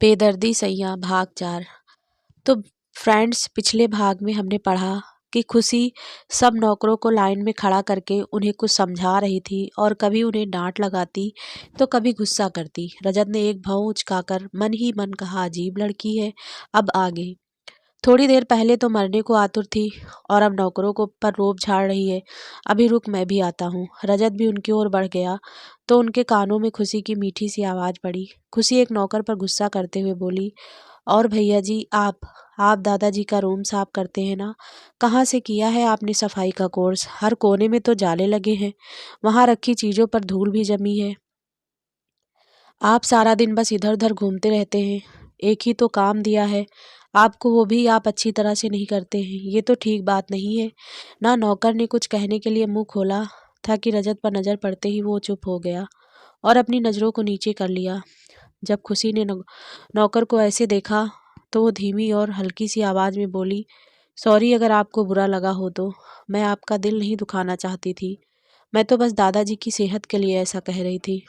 बेदर्दी सैयां भाग 4। तो फ्रेंड्स, पिछले भाग में हमने पढ़ा कि खुशी सब नौकरों को लाइन में खड़ा करके उन्हें कुछ समझा रही थी और कभी उन्हें डांट लगाती तो कभी गुस्सा करती। रजत ने एक भौं उचकाकर मन ही मन कहा, अजीब लड़की है। अब आगे। थोड़ी देर पहले तो मरने को आतुर थी और अब नौकरों को पर रोब झाड़ रही है। अभी रुक, मैं भी आता हूँ। रजत भी उनकी ओर बढ़ गया तो उनके कानों में खुशी की मीठी सी आवाज पड़ी। खुशी एक नौकर पर गुस्सा करते हुए बोली, और भैया जी, आप दादाजी का रूम साफ करते हैं ना? कहाँ से किया है आपने सफाई का कोर्स? हर कोने में तो जाले लगे हैं, वहां रखी चीजों पर धूल भी जमी है। आप सारा दिन बस इधर उधर घूमते रहते हैं। एक ही तो काम दिया है आपको, वो भी आप अच्छी तरह से नहीं करते हैं। ये तो ठीक बात नहीं है ना। नौकर ने कुछ कहने के लिए मुंह खोला था कि रजत पर नजर पड़ते ही वो चुप हो गया और अपनी नजरों को नीचे कर लिया। जब खुशी ने नौकर को ऐसे देखा तो वो धीमी और हल्की सी आवाज में बोली, सॉरी अगर आपको बुरा लगा हो तो। मैं आपका दिल नहीं दुखाना चाहती थी। मैं तो बस दादाजी की सेहत के लिए ऐसा कह रही थी।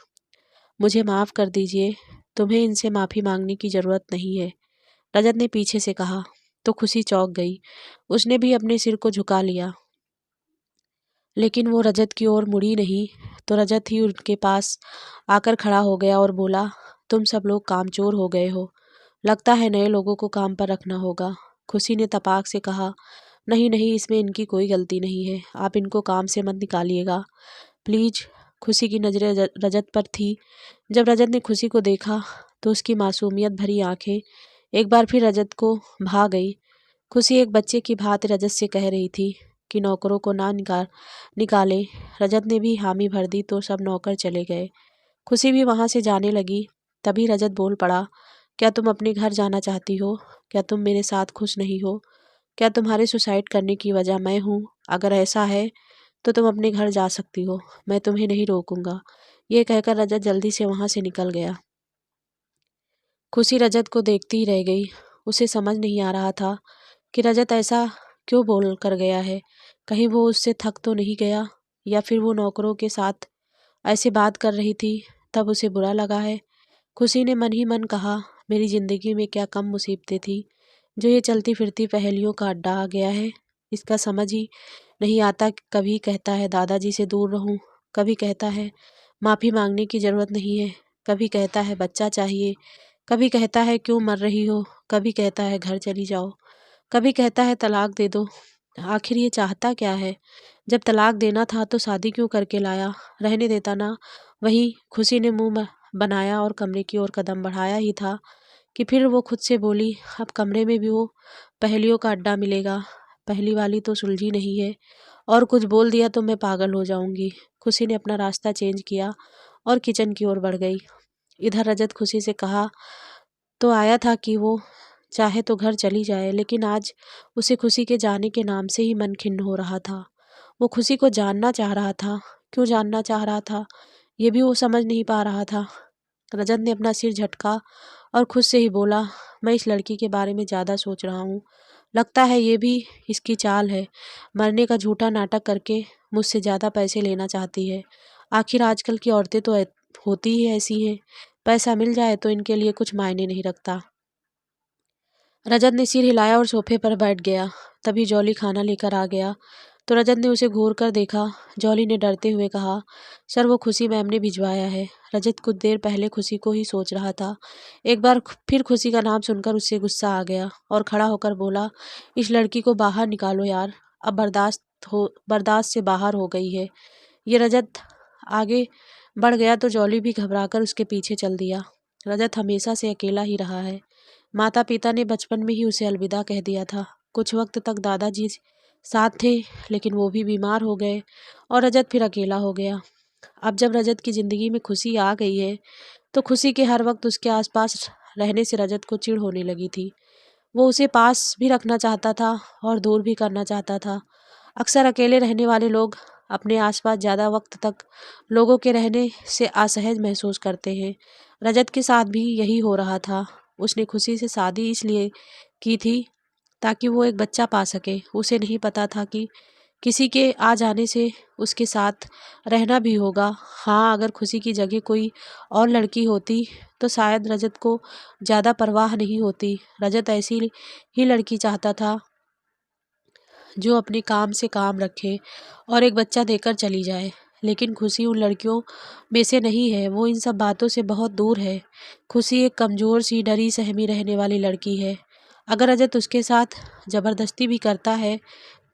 मुझे माफ कर दीजिए। तुम्हें इनसे माफी मांगने की जरूरत नहीं है, रजत ने पीछे से कहा। तो खुशी चौंक गई। उसने भी अपने सिर को झुका लिया, लेकिन वो रजत की ओर मुड़ी नहीं। तो रजत ही उनके पास आकर खड़ा हो गया और बोला, तुम सब लोग कामचोर हो गए हो। लगता है नए लोगों को काम पर रखना होगा। खुशी ने तपाक से कहा, नहीं नहीं, इसमें इनकी कोई गलती नहीं है। आप इनको काम से मत निकालिएगा प्लीज। खुशी की नजरें रजत पर थी। जब रजत ने खुशी को देखा तो उसकी मासूमियत भरी आंखें एक बार फिर रजत को भा गई। खुशी एक बच्चे की भांति रजत से कह रही थी कि नौकरों को ना निकाले। रजत ने भी हामी भर दी तो सब नौकर चले गए। खुशी भी वहां से जाने लगी। तभी रजत बोल पड़ा, क्या तुम अपने घर जाना चाहती हो? क्या तुम मेरे साथ खुश नहीं हो? क्या तुम्हारे सुसाइड करने की वजह मैं हूँ? अगर ऐसा है तो तुम अपने घर जा सकती हो, मैं तुम्हें नहीं रोकूंगा। ये कहकर रजत जल्दी से वहां से निकल गया। खुशी रजत को देखती ही रह गई। उसे समझ नहीं आ रहा था कि रजत ऐसा क्यों बोल कर गया है। कहीं वो उससे थक तो नहीं गया, या फिर वो नौकरों के साथ ऐसे बात कर रही थी तब उसे बुरा लगा है। खुशी ने मन ही मन कहा, मेरी जिंदगी में क्या कम मुसीबतें थी जो ये चलती फिरती पहेलियों का अड्डा आ गया है। इसका समझ ही नहीं आता कि कभी कहता है दादाजी से दूर रहूं, कभी कहता है माफी मांगने की जरूरत नहीं है, कभी कहता है बच्चा चाहिए, कभी कहता है क्यों मर रही हो, कभी कहता है घर चली जाओ, कभी कहता है तलाक दे दो। आखिर ये चाहता क्या है? जब तलाक देना था तो शादी क्यों करके लाया? रहने देता ना। वहीं खुशी ने बनाया और कमरे की ओर कदम बढ़ाया ही था कि फिर वो खुद से बोली, अब कमरे में भी वो पहेलियों का अड्डा मिलेगा। पहली वाली तो सुलझी नहीं है, और कुछ बोल दिया तो मैं पागल हो जाऊंगी। खुशी ने अपना रास्ता चेंज किया और किचन की ओर बढ़ गई। इधर रजत खुशी से कहा तो आया था कि वो चाहे तो घर चली जाए, लेकिन आज उसे खुशी के जाने के नाम से ही मन खिन्न हो रहा था। वो खुशी को जानना चाह रहा था। क्यों जानना चाह रहा था ये भी वो समझ नहीं पा रहा था। रजत ने अपना सिर झटका और खुद से ही बोला, मैं इस लड़की के बारे में ज़्यादा सोच रहा हूँ। लगता है ये भी इसकी चाल है, मरने का झूठा नाटक करके मुझसे ज़्यादा पैसे लेना चाहती है। आखिर आजकल की औरतें तो होती ही ऐसी हैं, पैसा मिल जाए तो इनके लिए कुछ मायने नहीं रखता। रजत ने सिर हिलाया और सोफे पर बैठ गया। तभी जॉली खाना लेकर आ गया तो रजत ने उसे घूर कर देखा। जॉली ने डरते हुए कहा, सर वो खुशी मैम ने भिजवाया है। रजत कुछ देर पहले खुशी को ही सोच रहा था। एक बार फिर खुशी का नाम सुनकर उससे गुस्सा आ गया और खड़ा होकर बोला, इस लड़की को बाहर निकालो यार, अब बर्दाश्त से बाहर हो गई है ये। रजत आगे बढ़ गया तो जॉली भी घबराकर उसके पीछे चल दिया। रजत हमेशा से अकेला ही रहा है। माता पिता ने बचपन में ही उसे अलविदा कह दिया था। कुछ वक्त तक दादाजी साथ थे, लेकिन वो भी बीमार हो गए और रजत फिर अकेला हो गया। अब जब रजत की जिंदगी में खुशी आ गई है तो खुशी के हर वक्त उसके आसपास रहने से रजत को चिढ़ होने लगी थी। वो उसे पास भी रखना चाहता था और दूर भी करना चाहता था। अक्सर अकेले रहने वाले लोग अपने आसपास ज़्यादा वक्त तक लोगों के रहने से असहज महसूस करते हैं। रजत के साथ भी यही हो रहा था। उसने खुशी से शादी इसलिए की थी ताकि वो एक बच्चा पा सके। उसे नहीं पता था कि किसी के आ जाने से उसके साथ रहना भी होगा। हाँ, अगर खुशी की जगह कोई और लड़की होती तो शायद रजत को ज़्यादा परवाह नहीं होती। रजत ऐसी ही लड़की चाहता था जो अपने काम से काम रखे और एक बच्चा देकर चली जाए। लेकिन खुशी उन लड़कियों में से नहीं है, वो इन सब बातों से बहुत दूर है। खुशी एक कमज़ोर सी डरी सहमी रहने वाली लड़की है। अगर रजत उसके साथ ज़बरदस्ती भी करता है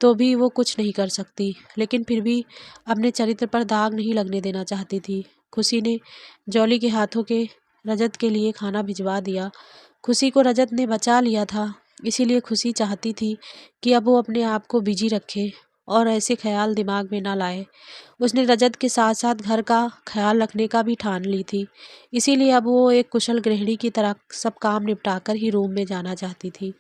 तो भी वो कुछ नहीं कर सकती, लेकिन फिर भी अपने चरित्र पर दाग नहीं लगने देना चाहती थी। खुशी ने जॉली के हाथों के रजत के लिए खाना भिजवा दिया। खुशी को रजत ने बचा लिया था, इसीलिए खुशी चाहती थी कि अब वो अपने आप को बिजी रखे और ऐसे ख्याल दिमाग में ना लाए। उसने रजत के साथ साथ घर का ख्याल रखने का भी ठान ली थी, इसीलिए अब वो एक कुशल गृहिणी की तरह सब काम निपटाकर ही रूम में जाना चाहती थी।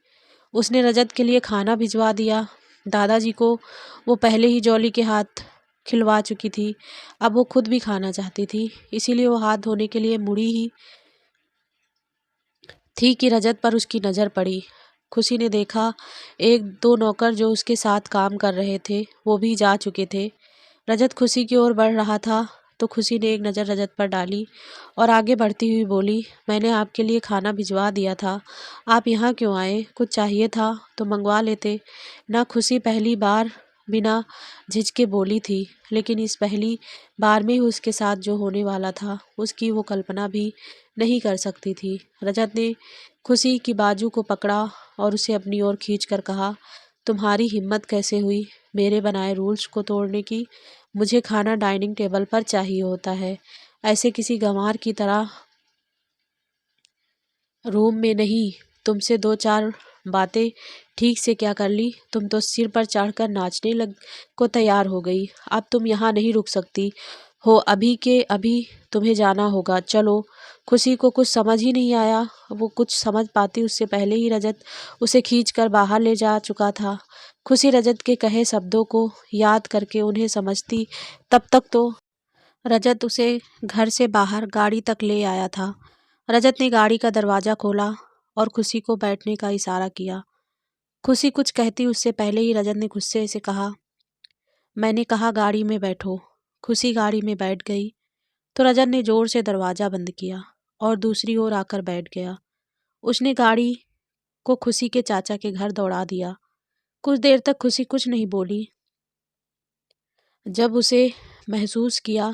उसने रजत के लिए खाना भिजवा दिया। दादाजी को वो पहले ही जॉली के हाथ खिलवा चुकी थी, अब वो खुद भी खाना चाहती थी, इसीलिए वो हाथ धोने के लिए मुड़ी ही थी कि रजत पर उसकी नज़र पड़ी। खुशी ने देखा एक दो नौकर जो उसके साथ काम कर रहे थे वो भी जा चुके थे। रजत खुशी की ओर बढ़ रहा था तो खुशी ने एक नज़र रजत पर डाली और आगे बढ़ती हुई बोली, मैंने आपके लिए खाना भिजवा दिया था, आप यहाँ क्यों आए? कुछ चाहिए था तो मंगवा लेते ना। खुशी पहली बार बिना झिझके बोली थी, लेकिन इस पहली बार में ही उसके साथ जो होने वाला था उसकी वो कल्पना भी नहीं कर सकती थी। रजत ने खुशी की बाजू को पकड़ा और उसे अपनी ओर खींचकर कहा, तुम्हारी हिम्मत कैसे हुई मेरे बनाए रूल्स को तोड़ने की? मुझे खाना डाइनिंग टेबल पर चाहिए होता है, ऐसे किसी गंवार की तरह रूम में नहीं। तुमसे दो चार बातें ठीक से क्या कर ली, तुम तो सिर पर चढ़कर नाचने लग को तैयार हो गई। अब तुम यहाँ नहीं रुक सकती हो, अभी के अभी तुम्हें जाना होगा, चलो। खुशी को कुछ समझ ही नहीं आया। वो कुछ समझ पाती उससे पहले ही रजत उसे खींचकर बाहर ले जा चुका था। खुशी रजत के कहे शब्दों को याद करके उन्हें समझती तब तक तो रजत उसे घर से बाहर गाड़ी तक ले आया था। रजत ने गाड़ी का दरवाज़ा खोला और खुशी को बैठने का इशारा किया। खुशी कुछ कहती उससे पहले ही रजत ने गुस्से से कहा, मैंने कहा गाड़ी में बैठो। खुशी गाड़ी में बैठ गई तो रजत ने जोर से दरवाज़ा बंद किया और दूसरी ओर आकर बैठ गया। उसने गाड़ी को खुशी के चाचा के घर दौड़ा दिया। कुछ देर तक खुशी कुछ नहीं बोली। जब उसे महसूस किया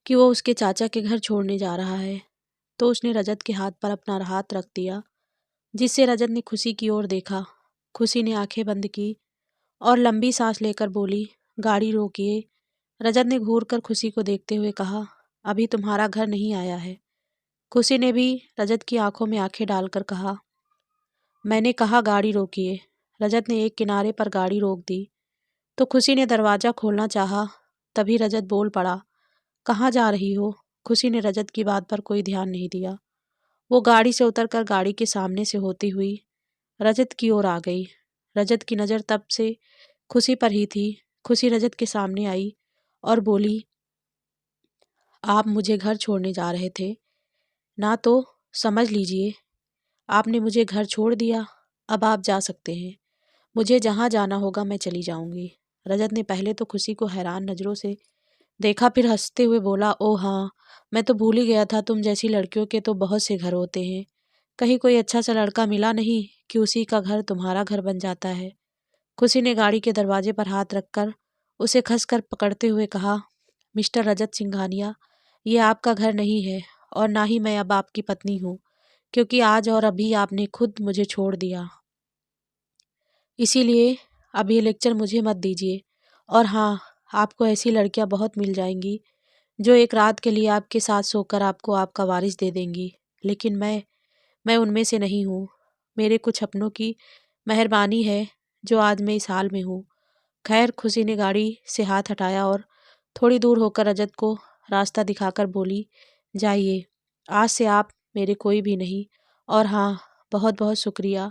कि वो उसके चाचा के घर छोड़ने जा रहा है तो उसने रजत के हाथ पर अपना हाथ रख दिया, जिससे रजत ने खुशी की ओर देखा। खुशी ने आंखें बंद की और लंबी सांस लेकर बोली, गाड़ी रोकिए। रजत ने घूरकर खुशी को देखते हुए कहा, अभी तुम्हारा घर नहीं आया है। खुशी ने भी रजत की आंखों में आंखें डालकर कहा, मैंने कहा गाड़ी रोकिए। रजत ने एक किनारे पर गाड़ी रोक दी तो खुशी ने दरवाज़ा खोलना चाहा, तभी रजत बोल पड़ा, कहाँ जा रही हो? खुशी ने रजत की बात पर कोई ध्यान नहीं दिया। वो गाड़ी से उतरकर गाड़ी के सामने से होती हुई रजत की ओर आ गई। रजत की नज़र तब से खुशी पर ही थी। खुशी रजत के सामने आई और बोली, आप मुझे घर छोड़ने जा रहे थे ना, तो समझ लीजिए आपने मुझे घर छोड़ दिया। अब आप जा सकते हैं, मुझे जहाँ जाना होगा मैं चली जाऊंगी। रजत ने पहले तो खुशी को हैरान नज़रों से देखा, फिर हंसते हुए बोला, ओह हाँ, मैं तो भूल ही गया था, तुम जैसी लड़कियों के तो बहुत से घर होते हैं। कहीं कोई अच्छा सा लड़का मिला नहीं कि उसी का घर तुम्हारा घर बन जाता है। खुशी ने गाड़ी के दरवाजे पर हाथ रखकर उसे खसकर पकड़ते हुए कहा, मिस्टर रजत सिंघानिया, ये आपका घर नहीं है और ना ही मैं अब आपकी पत्नी हूँ, क्योंकि आज और अभी आपने खुद मुझे छोड़ दिया। इसीलिए अब ये लेक्चर मुझे मत दीजिए। और हाँ, आपको ऐसी लड़कियां बहुत मिल जाएंगी जो एक रात के लिए आपके साथ सोकर आपको आपका वारिस दे देंगी, लेकिन मैं उनमें से नहीं हूँ। मेरे कुछ अपनों की मेहरबानी है जो आज मैं इस हाल में हूँ। खैर, खुशी ने गाड़ी से हाथ हटाया और थोड़ी दूर होकर रजत को रास्ता दिखाकर बोली, जाइए, आज से आप मेरे कोई भी नहीं। और हाँ, बहुत बहुत शुक्रिया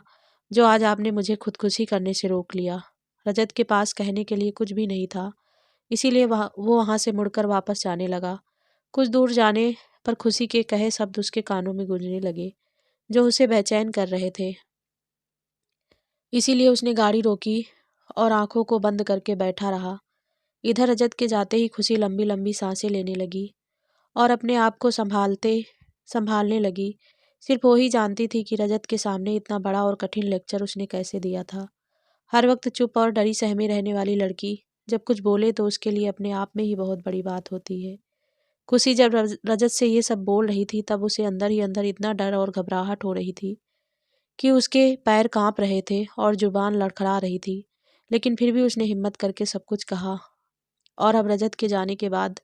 जो आज आपने मुझे खुदकुशी करने से रोक लिया। रजत के पास कहने के लिए कुछ भी नहीं था, इसीलिए वो वहाँ से मुड़कर वापस जाने लगा। कुछ दूर जाने पर खुशी के कहे शब्द उसके कानों में गूंजने लगे, जो उसे बेचैन कर रहे थे। इसीलिए उसने गाड़ी रोकी और आंखों को बंद करके बैठा रहा। इधर रजत के जाते ही खुशी लंबी लंबी सांसें लेने लगी और अपने आप को संभालने लगी। सिर्फ वो ही जानती थी कि रजत के सामने इतना बड़ा और कठिन लेक्चर उसने कैसे दिया था। हर वक्त चुप और डरी सहमी रहने वाली लड़की जब कुछ बोले तो उसके लिए अपने आप में ही बहुत बड़ी बात होती है। खुशी जब रजत से ये सब बोल रही थी तब उसे अंदर ही अंदर इतना डर और घबराहट हो रही थी कि उसके पैर कांप रहे थे और जुबान लड़खड़ा रही थी। लेकिन फिर भी उसने हिम्मत करके सब कुछ कहा और अब रजत के जाने के बाद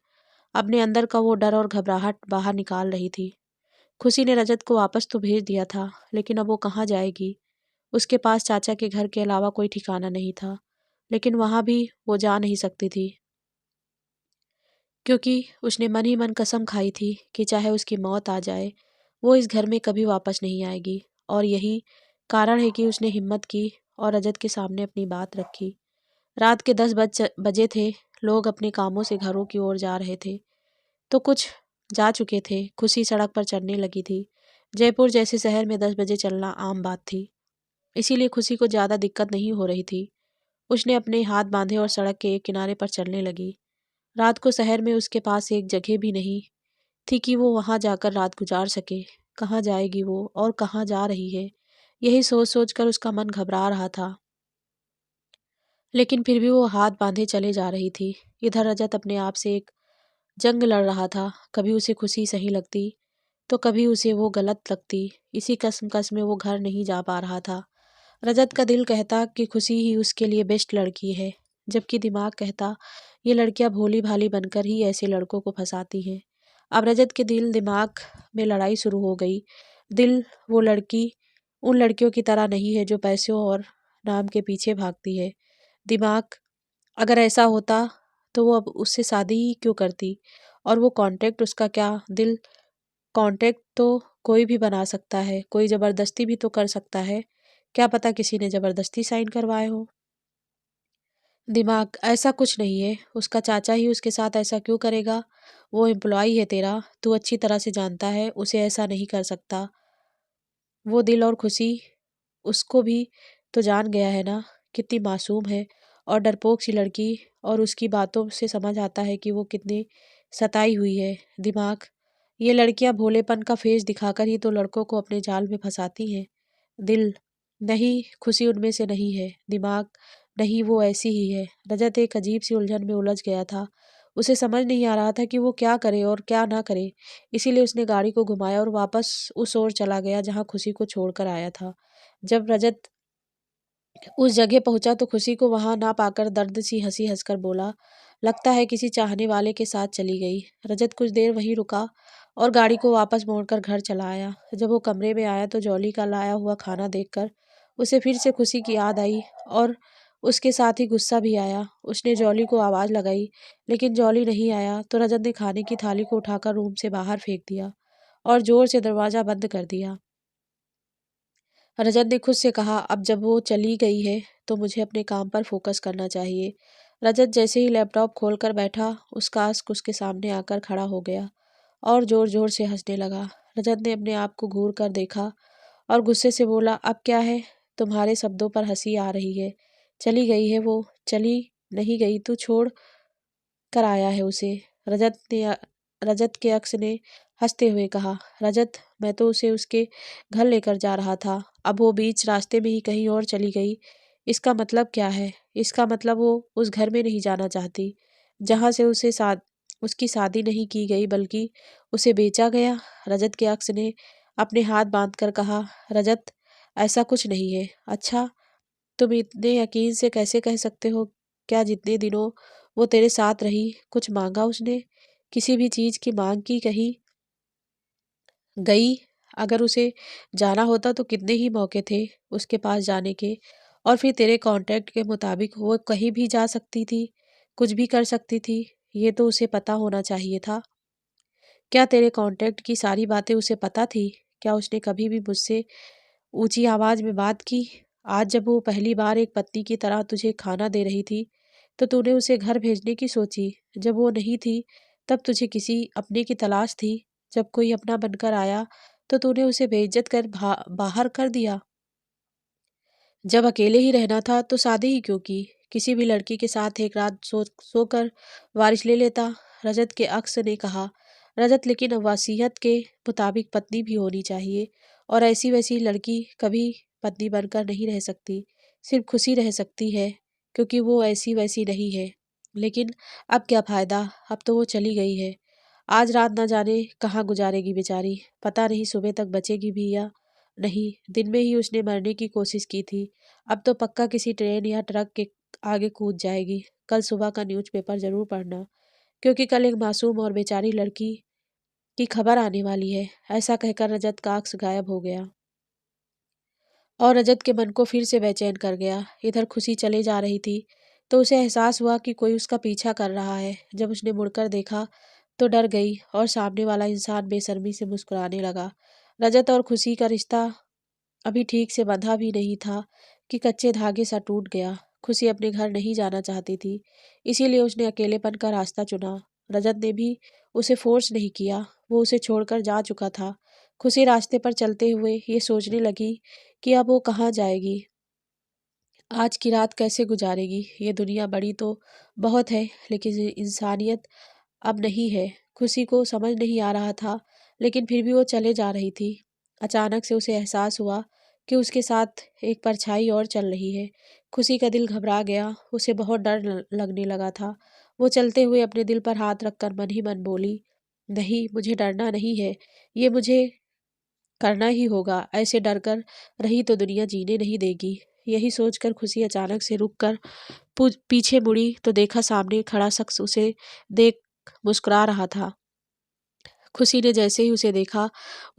अपने अंदर का वो डर और घबराहट बाहर निकाल रही थी। खुशी ने रजत को वापस तो भेज दिया था, लेकिन अब वो कहाँ जाएगी? उसके पास चाचा के घर के अलावा कोई ठिकाना नहीं था, लेकिन वहां भी वो जा नहीं सकती थी, क्योंकि उसने मन ही मन कसम खाई थी कि चाहे उसकी मौत आ जाए वो इस घर में कभी वापस नहीं आएगी। और यही कारण है कि उसने हिम्मत की और रजत के सामने अपनी बात रखी। रात के 10 बजे थे। लोग अपने कामों से घरों की ओर जा रहे थे, तो कुछ जा चुके थे। खुशी सड़क पर चलने लगी थी। जयपुर जैसे शहर में 10 बजे चलना आम बात थी, इसीलिए खुशी को ज़्यादा दिक्कत नहीं हो रही थी। उसने अपने हाथ बांधे और सड़क के एक किनारे पर चलने लगी। रात को शहर में उसके पास एक जगह भी नहीं थी कि वो वहां जाकर रात गुजार सके। कहाँ जाएगी वो और कहाँ जा रही है, यही सोच सोच कर उसका मन घबरा रहा था। लेकिन फिर भी वो हाथ बांधे चले जा रही थी। इधर रजत अपने आप से एक जंग लड़ रहा था। कभी उसे खुशी सही लगती तो कभी उसे वो गलत लगती। इसी कसम में वो घर नहीं जा पा रहा था। रजत का दिल कहता कि खुशी ही उसके लिए बेस्ट लड़की है, जबकि दिमाग कहता ये लड़कियां भोली भाली बनकर ही ऐसे लड़कों को फंसाती हैं। अब रजत के दिल दिमाग में लड़ाई शुरू हो गई। दिल वो लड़की उन लड़कियों की तरह नहीं है जो पैसों और नाम के पीछे भागती है। दिमाग अगर ऐसा होता तो वो अब उससे शादी ही क्यों करती? और वो कांटेक्ट उसका क्या? दिल कांटेक्ट तो कोई भी बना सकता है, कोई जबरदस्ती भी तो कर सकता है। क्या पता किसी ने जबरदस्ती साइन करवाए हो। दिमाग ऐसा कुछ नहीं है, उसका चाचा ही उसके साथ ऐसा क्यों करेगा? वो एम्प्लॉय है तेरा, तू अच्छी तरह से जानता है उसे ऐसा नहीं कर सकता। वो दिल और खुशी उसको भी तो जान गया है ना, कितनी मासूम है और डरपोक सी लड़की। और उसकी बातों से समझ आता है कि वो कितनी सताई हुई है। दिमाग ये लड़कियां भोलेपन का फेस दिखाकर ही तो लड़कों को अपने जाल में फंसाती हैं। दिल नहीं, खुशी उनमें से नहीं है। दिमाग नहीं, वो ऐसी ही है। रजत एक अजीब सी उलझन में उलझ गया था। उसे समझ नहीं आ रहा था कि वो क्या करे और क्या ना करे। इसीलिए उसने गाड़ी को घुमाया और वापस उस ओर चला गया जहां खुशी को छोड़कर आया था। जब रजत उस जगह पहुंचा तो खुशी को वहां ना पाकर दर्द सी हंसी हंसकर बोला, लगता है किसी चाहने वाले के साथ चली गई। रजत कुछ देर वहीं रुका और गाड़ी को वापस मोड़कर घर चला आया। जब वो कमरे में आया तो जॉली का लाया हुआ खाना देखकर उसे फिर से खुशी की याद आई और उसके साथ ही गुस्सा भी आया। उसने जॉली को आवाज लगाई, लेकिन जॉली नहीं आया तो रजत ने खाने की थाली को उठाकर रूम से बाहर फेंक दिया और जोर से दरवाजा बंद कर दिया। रजत ने खुद से कहा, अब जब वो चली गई है तो मुझे अपने काम पर फोकस करना चाहिए। रजत जैसे ही लैपटॉप खोलकर बैठा, उसका अश्क उसके सामने आकर खड़ा हो गया और जोर जोर से हंसने लगा। रजत ने अपने आप को घूर कर देखा और गुस्से से बोला, अब क्या है? तुम्हारे शब्दों पर हंसी आ रही है। चली गई है वो, चली नहीं गई, तू छोड़ कर आया है उसे। रजत के अक्स ने हंसते हुए कहा, रजत मैं तो उसे उसके घर लेकर जा रहा था, अब वो बीच रास्ते में ही कहीं और चली गई। इसका मतलब क्या है? इसका मतलब वो उस घर में नहीं जाना चाहती जहां से उसकी शादी नहीं की गई, बल्कि उसे बेचा गया। रजत के अक्स ने अपने हाथ बांध कर कहा, रजत ऐसा कुछ नहीं है। अच्छा, तुम इतने यकीन से कैसे कह सकते हो? क्या जितने दिनों वो तेरे साथ रही कुछ मांगा उसने? किसी भी चीज की मांग की कहीं गई? अगर उसे जाना होता तो कितने ही मौके थे उसके पास जाने के। और फिर तेरे कांटेक्ट के मुताबिक वो कहीं भी जा सकती थी, कुछ भी कर सकती थी। ये तो उसे पता होना चाहिए था। क्या तेरे कांटेक्ट की सारी बातें उसे पता थी? क्या उसने कभी भी मुझसे ऊंची आवाज में बात की? आज जब वो पहली बार एक पत्नी की तरह तुझे खाना दे रही थी तो तूने उसे घर भेजने की सोची। जब वो नहीं थी तब तुझे किसी अपने की तलाश थी। जब कोई अपना बनकर आया तो तूने उसे बेइज्जत कर बाहर कर दिया। जब अकेले ही रहना था तो शादी ही क्यों की? किसी भी लड़की के साथ एक रात सोकर वारिस ले लेता। रजत के अक्स ने कहा। रजत, लेकिन अब वसीयत के मुताबिक पत्नी भी होनी चाहिए, और ऐसी वैसी लड़की कभी पत्नी बनकर नहीं रह सकती। सिर्फ खुशी रह सकती है, क्योंकि वो ऐसी वैसी नहीं है। लेकिन अब क्या फायदा, अब तो वो चली गई है। आज रात न जाने कहाँ गुजारेगी बेचारी। पता नहीं सुबह तक बचेगी भी या नहीं। दिन में ही उसने मरने की कोशिश की थी। अब तो पक्का किसी ट्रेन या ट्रक के आगे कूद जाएगी। कल सुबह का न्यूज़पेपर जरूर पढ़ना, क्योंकि कल एक मासूम और बेचारी लड़की की खबर आने वाली है। ऐसा कहकर रजत का अक्स गायब हो गया, और रजत के मन को फिर से बेचैन कर गया। इधर खुशी चले जा रही थी तो उसे एहसास हुआ कि कोई उसका पीछा कर रहा है। जब उसने मुड़कर देखा तो डर गई, और सामने वाला इंसान बेशर्मी से मुस्कुराने लगा। रजत और खुशी का रिश्ता अभी ठीक से बंधा भी नहीं था कि कच्चे धागे सा टूट गया। खुशी अपने घर नहीं जाना चाहती थी, इसीलिए उसने अकेलेपन का रास्ता चुना। रजत ने भी उसे फोर्स नहीं किया, वो उसे छोड़कर जा चुका था। खुशी रास्ते पर चलते हुए ये सोचने लगी कि अब वो कहाँ जाएगी, आज की रात कैसे गुजारेगी। ये दुनिया बड़ी तो बहुत है, लेकिन इंसानियत अब नहीं है। खुशी को समझ नहीं आ रहा था, लेकिन फिर भी वो चले जा रही थी। अचानक से उसे एहसास हुआ कि उसके साथ एक परछाई और चल रही है। खुशी का दिल घबरा गया, उसे बहुत डर लगने लगा था। वो चलते हुए अपने दिल पर हाथ रखकर मन ही मन बोली, नहीं, मुझे डरना नहीं है, ये मुझे करना ही होगा। ऐसे डर कर रही तो दुनिया जीने नहीं देगी। यही सोचकर खुशी अचानक से रुक कर पीछे मुड़ी तो देखा सामने खड़ा शख्स उसे देख मुस्कुरा रहा था। खुशी ने जैसे ही उसे देखा,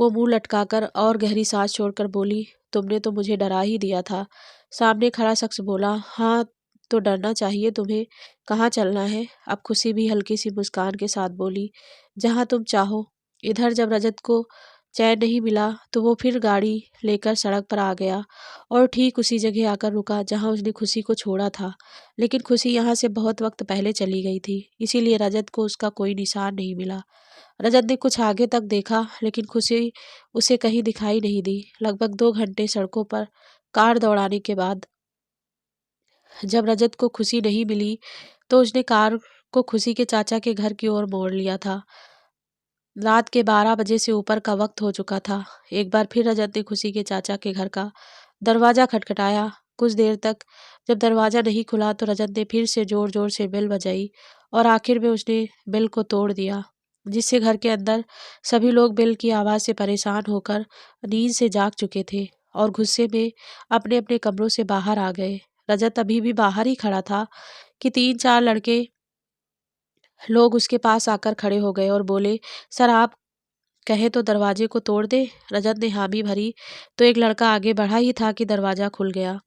वो मुंह लटकाकर और गहरी सांस छोड़कर बोली, तुमने तो मुझे डरा ही दिया था। सामने खड़ा शख्स बोला, हाँ, तो डरना चाहिए तुम्हें। कहाँ चलना है? अब खुशी भी हल्की सी मुस्कान के साथ बोली, जहाँ तुम चाहो। इधर जब रजत को चैन नहीं मिला तो वो फिर गाड़ी लेकर सड़क पर आ गया, और ठीक उसी जगह आकर रुका जहाँ उसने खुशी को छोड़ा था। लेकिन खुशी यहाँ से बहुत वक्त पहले चली गई थी, इसीलिए रजत को उसका कोई निशान नहीं मिला। रजत ने कुछ आगे तक देखा, लेकिन खुशी उसे कहीं दिखाई नहीं दी। लगभग 2 घंटे सड़कों पर कार दौड़ाने के बाद जब रजत को खुशी नहीं मिली तो उसने कार को खुशी के चाचा के घर की ओर मोड़ लिया था। रात के 12 बजे से ऊपर का वक्त हो चुका था। एक बार फिर रजत ने खुशी के चाचा के घर का दरवाजा खटखटाया। कुछ देर तक जब दरवाजा नहीं खुला तो रजत ने फिर से जोर जोर से बेल बजाई, और आखिर में उसने बेल को तोड़ दिया, जिससे घर के अंदर सभी लोग बेल की आवाज़ से परेशान होकर नींद से जाग चुके थे और गुस्से में अपने अपने कमरों से बाहर आ गए। रजत अभी भी बाहर ही खड़ा था कि 3-4 लड़के लोग उसके पास आकर खड़े हो गए और बोले, सर, आप कहे तो दरवाजे को तोड़ दे। रजत ने हामी भरी तो एक लड़का आगे बढ़ा ही था कि दरवाजा खुल गया।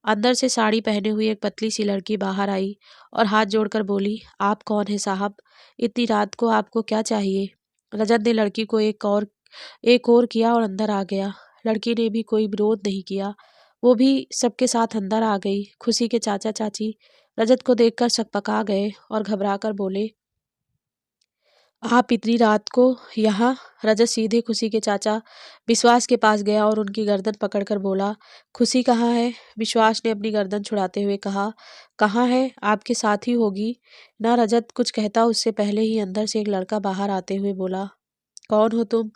अंदर से साड़ी पहने हुई एक पतली सी लड़की बाहर आई और हाथ जोड़कर बोली, आप कौन है साहब? इतनी रात को आपको क्या चाहिए? रजत ने लड़की को एक और किया और अंदर आ गया। लड़की ने भी कोई विरोध नहीं किया, वो भी सबके साथ अंदर आ गई। खुशी के चाचा चाची रजत को देखकर सकपका गए और घबराकर बोले, आप इतनी रात को यहाँ? रजत सीधे खुशी के चाचा विश्वास के पास गया और उनकी गर्दन पकड़कर बोला, खुशी कहाँ है? विश्वास ने अपनी गर्दन छुड़ाते हुए कहा, कहाँ है? आपके साथ ही होगी ना। रजत कुछ कहता उससे पहले ही अंदर से एक लड़का बाहर आते हुए बोला, कौन हो तुम,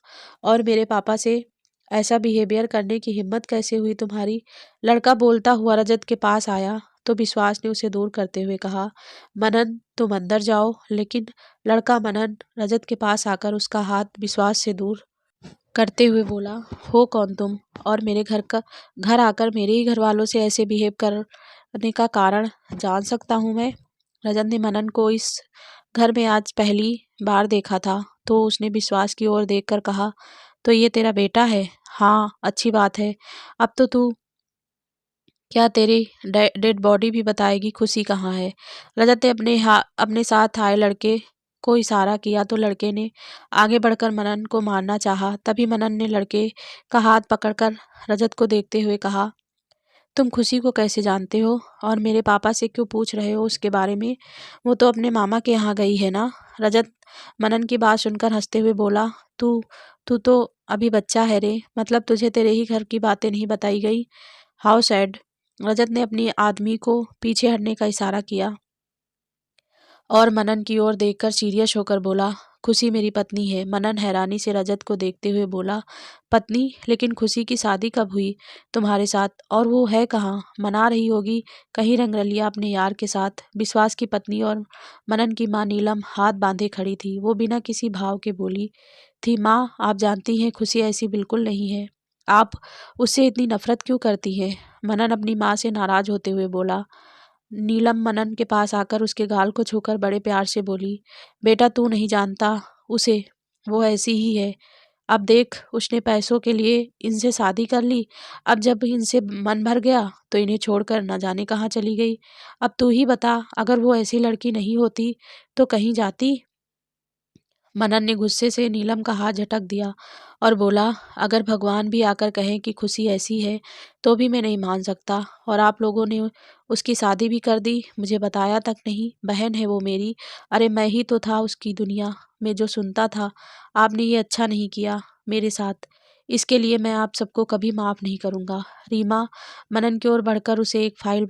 और मेरे पापा से ऐसा बिहेवियर करने की हिम्मत कैसे हुई तुम्हारी? लड़का बोलता हुआ रजत के पास आया तो विश्वास ने उसे दूर करते हुए कहा, मनन, तुम अंदर जाओ। लेकिन लड़का मनन रजत के पास आकर उसका हाथ विश्वास से दूर करते हुए बोला, हो कौन तुम, और मेरे घर आकर मेरे ही घर वालों से ऐसे बिहेव करने का कारण जान सकता हूँ मैं? रजत ने मनन को इस घर में आज पहली बार देखा था, तो उसने विश्वास की ओर देखकर कहा, तो ये तेरा बेटा है? हाँ, अच्छी बात है। अब तो तू क्या तेरी डेड बॉडी भी बताएगी खुशी कहाँ है? रजत ने अपने साथ आए लड़के को इशारा किया तो लड़के ने आगे बढ़कर मनन को मारना चाहा। तभी मनन ने लड़के का हाथ पकड़कर रजत को देखते हुए कहा, तुम खुशी को कैसे जानते हो, और मेरे पापा से क्यों पूछ रहे हो उसके बारे में? वो तो अपने मामा के यहाँ गई है ना। रजत मनन की बात सुनकर हंसते हुए बोला, तू तू तो अभी बच्चा है रे, मतलब तुझे तेरे ही घर की बातें नहीं बताई गई? How sad. रजत ने अपनी आदमी को पीछे हटने का इशारा किया और मनन की ओर देखकर सीरियस होकर बोला, खुशी मेरी पत्नी है। मनन हैरानी से रजत को देखते हुए बोला, पत्नी? लेकिन खुशी की शादी कब हुई तुम्हारे साथ? और वो है कहाँ? मना रही होगी कहीं रंगरलिया अपने यार के साथ। विश्वास की पत्नी और मनन की माँ नीलम हाथ बांधे खड़ी थी। वो बिना किसी भाव के बोली थी, माँ आप जानती हैं खुशी ऐसी बिल्कुल नहीं है। आप उससे इतनी नफरत क्यों करती हैं? मनन अपनी माँ से नाराज होते हुए बोला। नीलम मनन के पास आकर उसके गाल को छूकर बड़े प्यार से बोली, बेटा तू नहीं जानता उसे, वो ऐसी ही है। अब देख उसने पैसों के लिए इनसे शादी कर ली, अब जब इनसे मन भर गया तो इन्हें छोड़कर न जाने कहाँ चली गई। अब तू ही बता, अगर वो ऐसी लड़की नहीं होती तो कहीं जाती? मनन ने गुस्से से नीलम का हाथ झटक दिया और बोला, अगर भगवान भी आकर कहें कि खुशी ऐसी है तो भी मैं नहीं मान सकता। और आप लोगों ने उसकी शादी भी कर दी, मुझे बताया तक नहीं। बहन है वो मेरी। अरे मैं ही तो था उसकी दुनिया में जो सुनता था। आपने ये अच्छा नहीं किया मेरे साथ, इसके लिए मैं आप सबको कभी माफ़ नहीं करूँगा। रीमा मनन की ओर बढ़कर उसे एक फाइल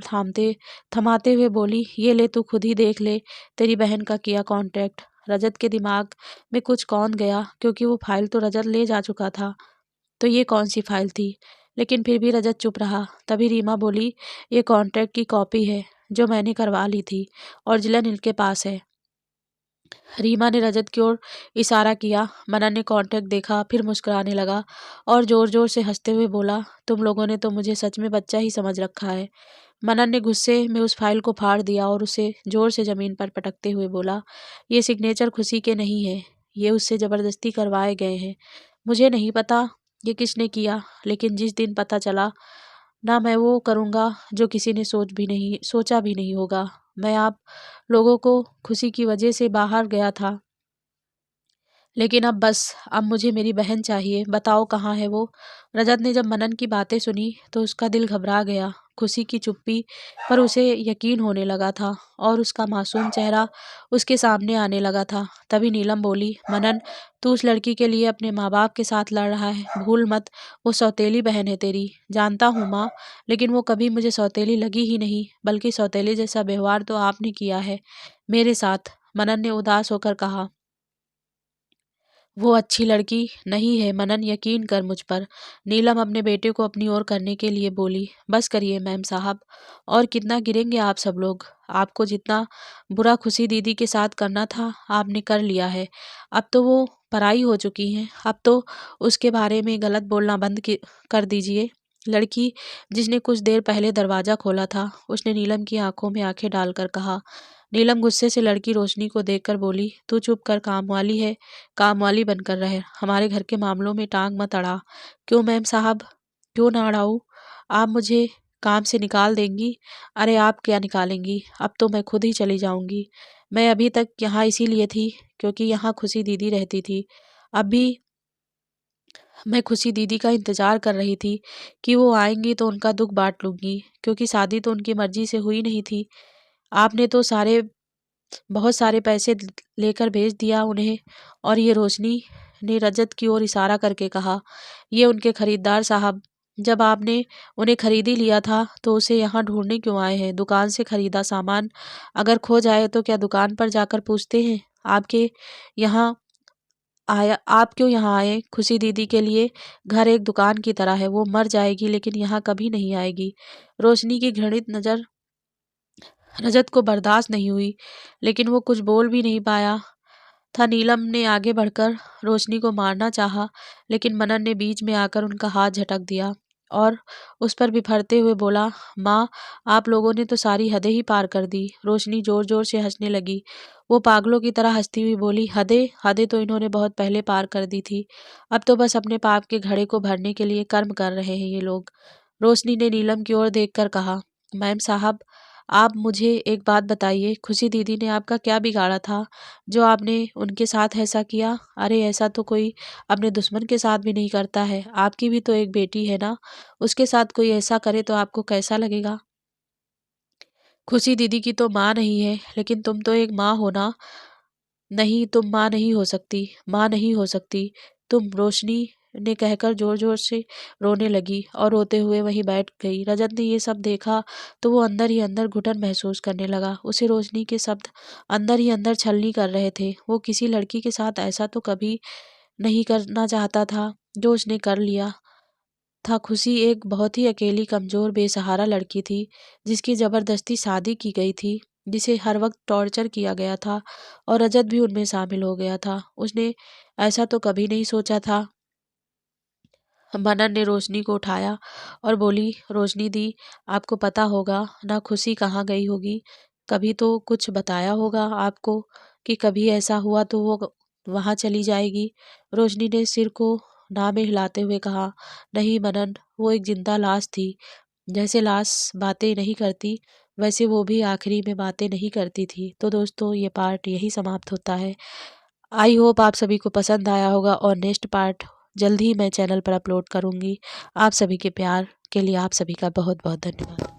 थमाते हुए बोली, ये ले तू खुद ही देख ले तेरी बहन का किया कॉन्ट्रैक्ट। रजत के दिमाग में कुछ कौन गया, क्योंकि वो फाइल तो रजत ले जा चुका था। तो ये कौन सी फाइल थी? लेकिन फिर भी रजत चुप रहा। तभी रीमा बोली, ये कॉन्ट्रैक्ट की कॉपी है जो मैंने करवा ली थी और जिला नील के पास है। रीमा ने रजत की ओर इशारा किया। मनन ने कॉन्ट्रैक्ट देखा, फिर मुस्कुराने लगा और जोर जोर से हंसते हुए बोला, तुम लोगों ने तो मुझे सच में बच्चा ही समझ रखा है। मनन ने गुस्से में उस फाइल को फाड़ दिया और उसे जोर से जमीन पर पटकते हुए बोला, ये सिग्नेचर खुशी के नहीं है, ये उससे जबरदस्ती करवाए गए हैं। मुझे नहीं पता ये किसने किया, लेकिन जिस दिन पता चला ना, मैं वो करूँगा जो किसी ने सोचा भी नहीं होगा। मैं आप लोगों को खुशी की वजह से बाहर गया था, लेकिन अब बस, अब मुझे मेरी बहन चाहिए। बताओ कहाँ है वो? रजत ने जब मनन की बातें सुनी तो उसका दिल घबरा गया। खुशी की चुप्पी पर उसे यकीन होने लगा था और उसका मासूम चेहरा उसके सामने आने लगा था। तभी नीलम बोली, मनन तू उस लड़की के लिए अपने माँ बाप के साथ लड़ रहा है, भूल मत वो सौतेली बहन है तेरी। जानता हूँ माँ, लेकिन वो कभी मुझे सौतेली लगी ही नहीं, बल्कि सौतेले जैसा व्यवहार तो आपने किया है मेरे साथ। मनन ने उदास होकर कहा, वो अच्छी लड़की नहीं है मनन, यकीन कर मुझ पर। नीलम अपने बेटे को अपनी ओर करने के लिए बोली, बस करिए मैम साहब, और कितना गिरेंगे आप सब लोग? आपको जितना बुरा खुशी दीदी के साथ करना था आपने कर लिया है। अब तो वो पराई हो चुकी हैं, अब तो उसके बारे में गलत बोलना कर दीजिए। लड़की जिसने कुछ देर पहले दरवाजा खोला था, उसने नीलम की आंखों में आंखें डालकर कहा। नीलम गुस्से से लड़की रोशनी को देखकर बोली, तू चुप कर, काम वाली है, काम वाली बनकर रहे, हमारे घर के मामलों में टांग मत अड़ा। क्यों मैम साहब, क्यों ना अड़ाऊं? आप मुझे काम से निकाल देंगी? अरे आप क्या निकालेंगी, अब तो मैं खुद ही चली जाऊंगी। मैं अभी तक यहाँ इसीलिए थी क्योंकि यहाँ खुशी दीदी रहती थी। अब भी मैं खुशी दीदी का इंतजार कर रही थी कि वो आएंगी तो उनका दुख बांट लूंगी, क्योंकि शादी तो उनकी मर्जी से हुई नहीं थी। आपने तो बहुत सारे पैसे लेकर भेज दिया उन्हें। और ये रोशनी ने रजत की ओर इशारा करके कहा, ये उनके खरीदार साहब, जब आपने उन्हें खरीद ही लिया था तो उसे यहाँ ढूंढने क्यों आए हैं? दुकान से खरीदा सामान अगर खो जाए तो क्या दुकान पर जाकर पूछते हैं? आपके यहाँ आप क्यों यहाँ आए? खुशी दीदी के लिए घर एक दुकान की तरह है, वो मर जाएगी लेकिन यहाँ कभी नहीं आएगी। रोशनी की घृणित नजर रजत को बर्दाश्त नहीं हुई, लेकिन वो कुछ बोल भी नहीं पाया था। नीलम ने आगे बढ़कर रोशनी को मारना चाहा, लेकिन मनन ने बीच में आकर उनका हाथ झटक दिया और उस पर बिफरते हुए बोला, माँ आप लोगों ने तो सारी हदें ही पार कर दी। रोशनी जोर जोर से हंसने लगी। वो पागलों की तरह हंसती हुई बोली, हदें हदें तो इन्होंने बहुत पहले पार कर दी थी, अब तो बस अपने पाप के घड़े को भरने के लिए कर्म कर रहे हैं ये लोग। रोशनी ने नीलम की ओर देखकर कहा, मैम साहब आप मुझे एक बात बताइए, खुशी दीदी ने आपका क्या बिगाड़ा था जो आपने उनके साथ ऐसा किया? अरे ऐसा तो कोई अपने दुश्मन के साथ भी नहीं करता है। आपकी भी तो एक बेटी है ना, उसके साथ कोई ऐसा करे तो आपको कैसा लगेगा? खुशी दीदी की तो माँ नहीं है, लेकिन तुम तो एक माँ हो ना। नहीं, तुम माँ नहीं हो सकती, माँ नहीं हो सकती तुम। रोशनी ने कहकर जोर जोर से रोने लगी और रोते हुए वहीं बैठ गई। रजत ने ये सब देखा तो वो अंदर ही अंदर घुटन महसूस करने लगा। उसे रोशनी के शब्द अंदर ही अंदर छलनी कर रहे थे। वो किसी लड़की के साथ ऐसा तो कभी नहीं करना चाहता था जो उसने कर लिया था। खुशी एक बहुत ही अकेली, कमजोर, बेसहारा लड़की थी जिसकी जबरदस्ती शादी की गई थी, जिसे हर वक्त टॉर्चर किया गया था और रजत भी उनमें शामिल हो गया था। उसने ऐसा तो कभी नहीं सोचा था। मनन ने रोशनी को उठाया और बोली, रोशनी दी, आपको पता होगा ना खुशी कहाँ गई होगी? कभी तो कुछ बताया होगा आपको कि कभी ऐसा हुआ तो वो वहाँ चली जाएगी। रोशनी ने सिर को ना में हिलाते हुए कहा, नहीं मनन, वो एक जिंदा लाश थी। जैसे लाश बातें नहीं करती, वैसे वो भी आखिरी में बातें नहीं करती थी। तो दोस्तों, ये पार्ट यही समाप्त होता है। आई होप आप सभी को पसंद आया होगा और नेक्स्ट पार्ट जल्द ही मैं चैनल पर अपलोड करूंगी। आप सभी के प्यार के लिए आप सभी का बहुत बहुत धन्यवाद।